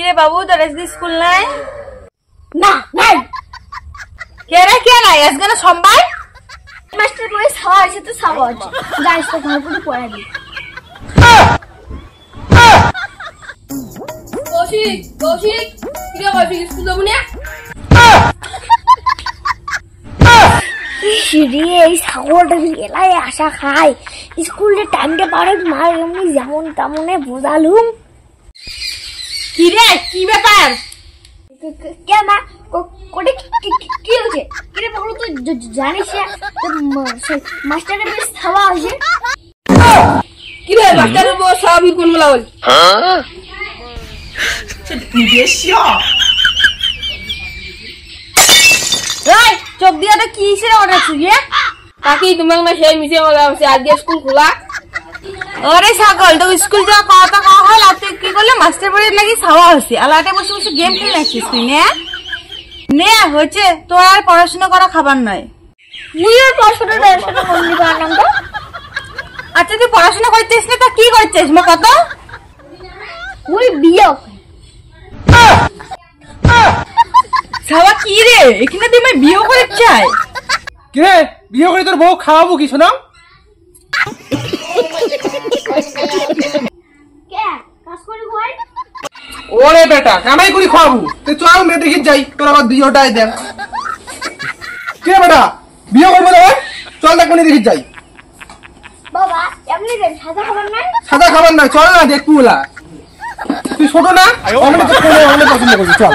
কিরে বাবু তোর আজকে স্কুল নাই? না নাই। কে রে কে নাই? আজকে না সোমবার। মাস্টার বলে ছাওয়া আছে তো ছাওয়া আছে, যাইস তো ঘর করে পড়াবি। কৌশিক কৌশিক কিরে কৌশিক স্কুল যাবো না? রে এই ছাগলটা এলাই আশা খায় স্কুলের টাইমটা পারে মার এমনি যেমন তেমনে বোঝালুম। কিরে কি ব্যাপার? কে মা কোটে কি হচ্ছে? কিরে বলো তো জানিস মাস্টারের বেশ ছাওয়া আছে। কিরে মাস্টারের বউ স্বাভাবিক কোন বলা বল? এই চোখ দিয়ে তো কি ছিল ওটা ছুঁয়ে? কাকি তোমাকে না সেই মিশে বলা হচ্ছে আজকে স্কুল খোলা। আরে ছাগল তো স্কুল যাওয়া কথা কওয়া হয় রাতে কি করলে মাস্টার পড়ে নাকি ছাওয়া হচ্ছে আলাদা বসে বসে গেম খেলে রাখছিস তুই নে নে হচ্ছে তোর আর পড়াশোনা করা খাবার নয়। মুই আর পড়াশোনা করলি পারলাম তো। আচ্ছা তুই পড়াশোনা করছিস না তা কি করছিস মা কত? মুই বিয়ে ছাওয়া কি রে এখানে তুই আমি বিয়ে করে চাই? কে বিয়ে করে তোর বউ খাওয়াবো কি শোনাম? কে কাজ করে কই? ওরে বেটা কামাই করি খাওয়াবো তুই চল মেয়ে দেখি যাই তোর আবার বিয়েটাই দেন। কে বেটা বিয়ে করবো না? চল দেখ মেয়ে দেখি যাই। বাবা এমনি রে সাদা খাবার নাই? সাদা খাবার নয় চল না দেখবো বলা তুই ছোট না অনেক পছন্দ করবি চল।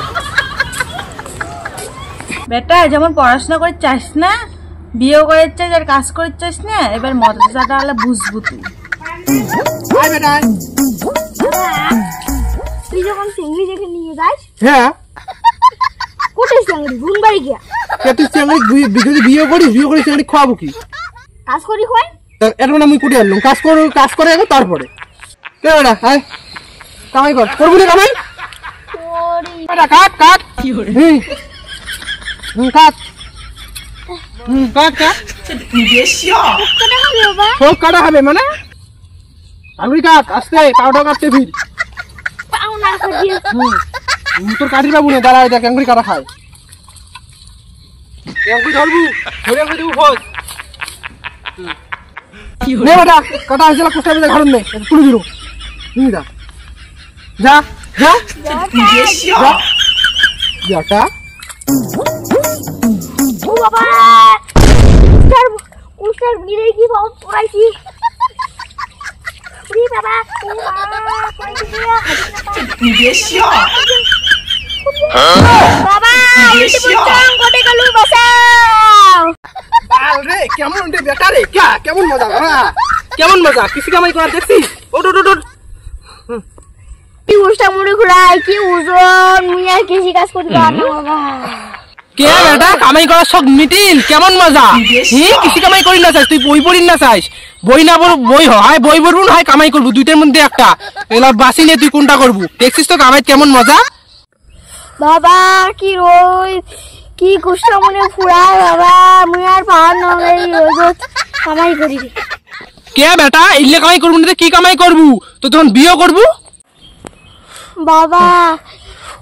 বেটা যেমন পড়াশোনা করে চাস না বিয়ে করে চাস আর কাজ করে চাস না এবার মজাটা হলে বুঝবো তুই। আয় বেটা তুই যখন চিংড়ি দেখে নিয়ে যাস হ্যাঁ কোথায় চিংড়ি গুন বাড়ি গিয়া তুই চিংড়ি যদি বিয়ে করিস চিংড়ি খাওয়াবো কি? কাজ করি কই? এখন আমি কুটে আনলাম কাজ করে আগে তারপরে কে বেটা আয় কামাই কর করবি না কামাই ওরে বেটা কাট কাট কাট কাট কাট কোথায় খাবি বাবা? সব কাটা হবে মানে আঙুলি কাট আস্তে পাউডার কাটতে ফির পাও না করি তোর কাটির বাবু নেই দাঁড়ায় দেখ আঙুলি কাটা খায় আঙুলি ধরবু ধরে আঙুলি দেবু ফোজ নে বেটা কাটা হয়েছিল কোষ্টা বেজে ঘর নেই তুলে দিল তুমি যা যা যা যাটা ও বাবা উস্তার গিরে কি বাবা পড়াইছি রে বাবা ও বাবা পড়াইছি বাবা উল্টে পড়ছাম কোটে গেল বাঁচাও। আরে কেমন রে বেটা রে কেমন মজা কেমন মজা কিছু কামাই করা দেখছিস ওট ওট ওট কি উস্তা মুড়ি ঘুরাই কি ওজন মুই আর কৃষি কাজ করতে পারবো না বাবা। কে বেটা কামাই করার শখ মিটিল কেমন মজা কিছু কামাই করি না চাস তুই বই পড়ি না চাস বই না বই হয় বই পড়বো না হয় কামাই করবো দুইটার মধ্যে একটা এলা বাসি নিয়ে তুই কোনটা করবো দেখছিস তো কামাই কেমন মজা বাবা কি রই কি কষ্ট মনে ফুরায় বাবা মুই আর পাহাড় নয় রোজ কামাই করি রে। কে বেটা ইল্লে কামাই করবো না কি কামাই করবো তো তখন বিয়ে করবো? বাবা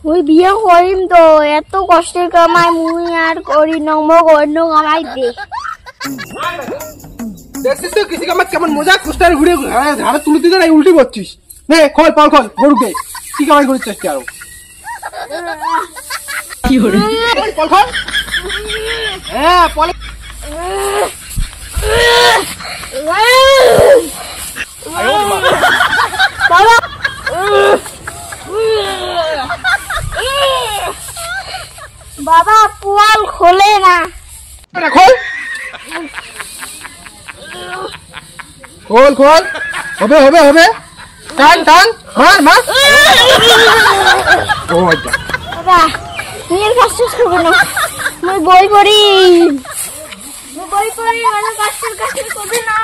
ওই বিয়ে করিম তো এত কষ্টের কামাই মুই আর করি না মোক অন্য কামাই দে। দেখছিস তো কিছু কামাই কেমন মজা কোষ্টার ঘুরে ঝাড়ে তুলে দিতে নাই উল্টি করছিস নে খল পাল খল গরুকে কি কামাই করছিস কি আরো কি হরে পল খল হ্যাঁ পলে বাবা বাবা পোয়াল খোলে না খোল খোল খোল হবে হবে হবে টান টান হ্যাঁ মা ও আচ্ছা বাবা নিজের কাজ শেষ করবো না মুই বই পড়ি মানে কাজ করবে না।